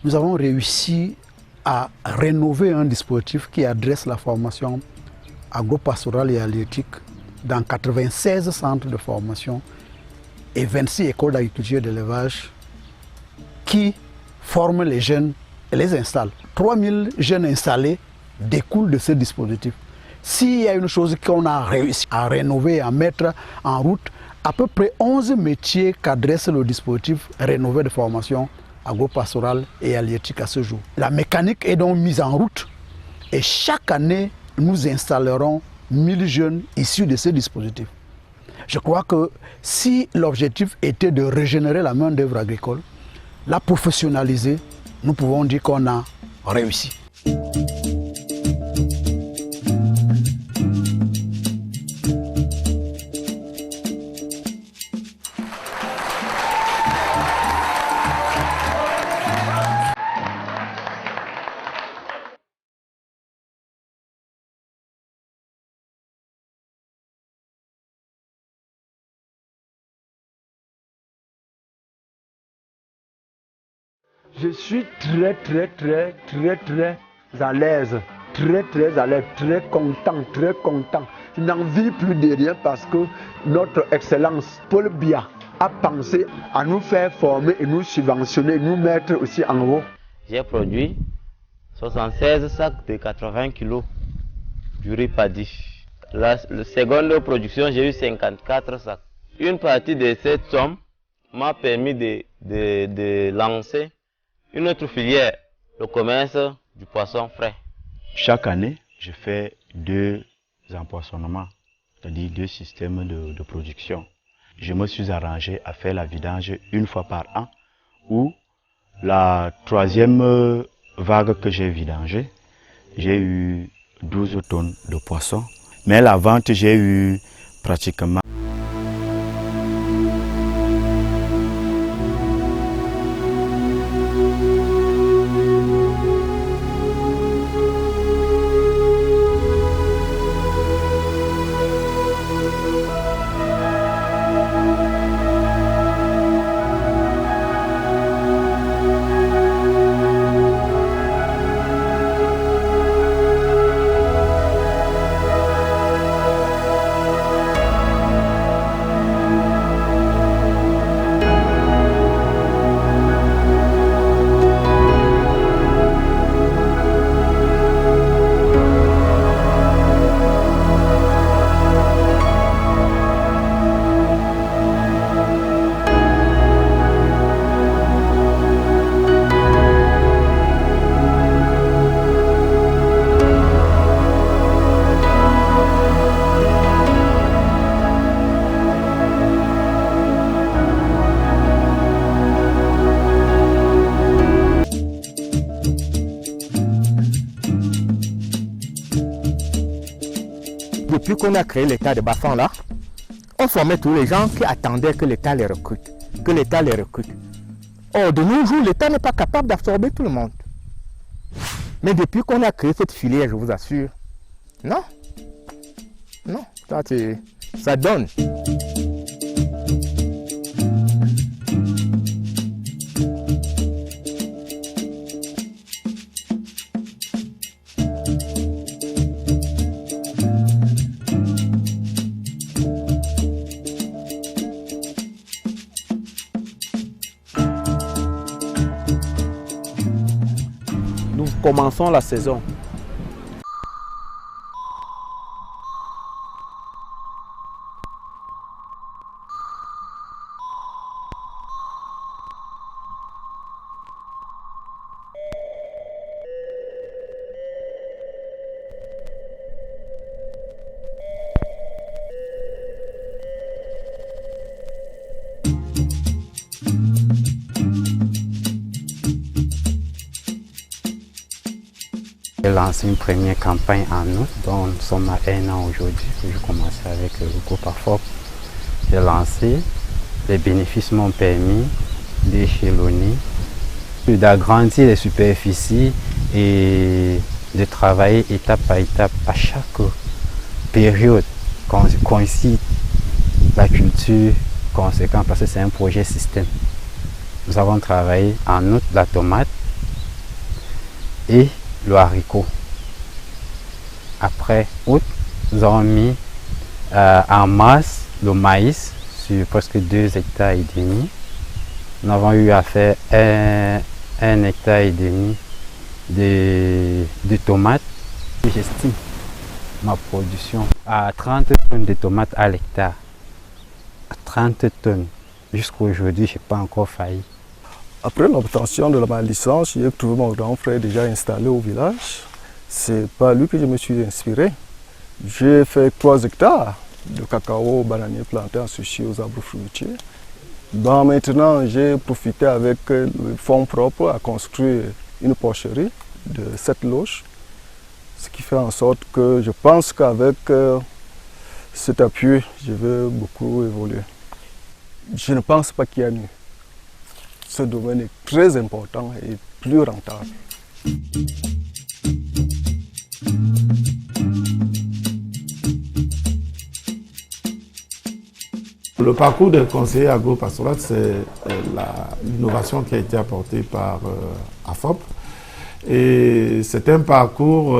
nous avons réussi à rénover un dispositif qui adresse la formation agro-pastorale et halieutique dans 96 centres de formation et 26 écoles d'agriculture et d'élevage qui forment les jeunes et les installent. 3000 jeunes installés découlent de ce dispositif. S'il y a une chose qu'on a réussi à rénover, à mettre en route, à peu près 11 métiers qu'adresse le dispositif rénové de formation agro-pastorale et halieutique à ce jour. La mécanique est donc mise en route et chaque année, nous installerons 1000 jeunes issus de ce dispositif. Je crois que si l'objectif était de régénérer la main-d'œuvre agricole, la professionnaliser, nous pouvons dire qu'on a réussi. Je suis très à l'aise, très content. Je n'en vis plus de rien parce que notre Excellence Paul Biya a pensé à nous faire former et nous subventionner, nous mettre aussi en haut. J'ai produit 76 sacs de 80 kg du riz paddy. La seconde production, j'ai eu 54 sacs. Une partie de cette somme m'a permis de lancer une autre filière, le commerce du poisson frais. Chaque année, je fais 2 empoisonnements, c'est-à-dire 2 systèmes de production. Je me suis arrangé à faire la vidange une fois par an, où la 3e vague que j'ai vidangée, j'ai eu 12 tonnes de poissons. Mais la vente, j'ai eu pratiquement depuis qu'on a créé l'État de Bafang là, on formait tous les gens qui attendaient que l'État les recrute, Or, de nos jours, l'État n'est pas capable d'absorber tout le monde. Mais depuis qu'on a créé cette filière, je vous assure, non, ça donne. Nous commençons la saison. J'ai lancé une première campagne en août, dont nous sommes à 1 an aujourd'hui. J'ai commencé avec le groupe AFOP. J'ai lancé, les bénéfices m'ont permis d'échelonner, d'agrandir les superficies et de travailler étape par étape à chaque période coïncide la culture conséquente parce que c'est un projet système. Nous avons travaillé en août la tomate, et le haricot. Après août, nous avons mis en masse le maïs sur presque 2 hectares et demi. Nous avons eu à faire 1 hectare et demi de tomates. J'estime ma production à 30 tonnes de tomates à l'hectare. 30 tonnes. Jusqu'à aujourd'hui, je n'ai pas encore failli. Après l'obtention de ma licence, j'ai trouvé mon grand frère déjà installé au village. C'est par lui que je me suis inspiré. J'ai fait 3 hectares de cacao bananier planté associé aux arbres fruitiers. Bon, maintenant, j'ai profité avec le fonds propre à construire une porcherie de 7 loges. Ce qui fait en sorte que je pense qu'avec cet appui, je vais beaucoup évoluer. Je ne pense pas qu'il y a mieux. Ce domaine est très important et plus rentable. Le parcours des conseillers agro-pastoral, c'est l'innovation qui a été apportée par AFOP. Et c'est un parcours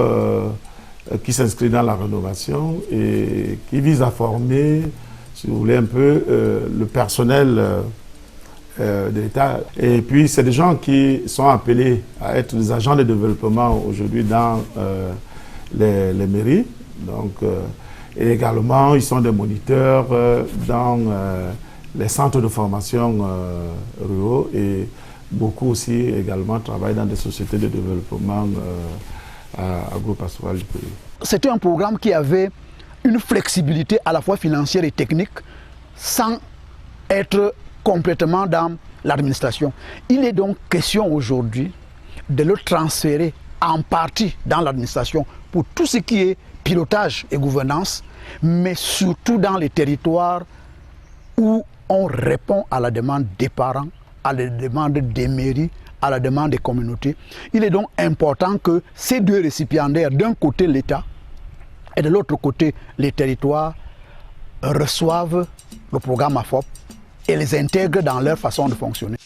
qui s'inscrit dans la rénovation et qui vise à former, si vous voulez, un peu le personnel de l'État. Et puis, c'est des gens qui sont appelés à être des agents de développement aujourd'hui dans les mairies. Donc, et également, ils sont des moniteurs dans les centres de formation ruraux et beaucoup aussi également travaillent dans des sociétés de développement agro-pastoral du pays. C'était un programme qui avait une flexibilité à la fois financière et technique sans être complètement dans l'administration. Il est donc question aujourd'hui de le transférer en partie dans l'administration pour tout ce qui est pilotage et gouvernance, mais surtout dans les territoires où on répond à la demande des parents, à la demande des mairies, à la demande des communautés. Il est donc important que ces 2 récipiendaires, d'un côté l'État et de l'autre côté les territoires, reçoivent le programme AFOP et les intègrent dans leur façon de fonctionner.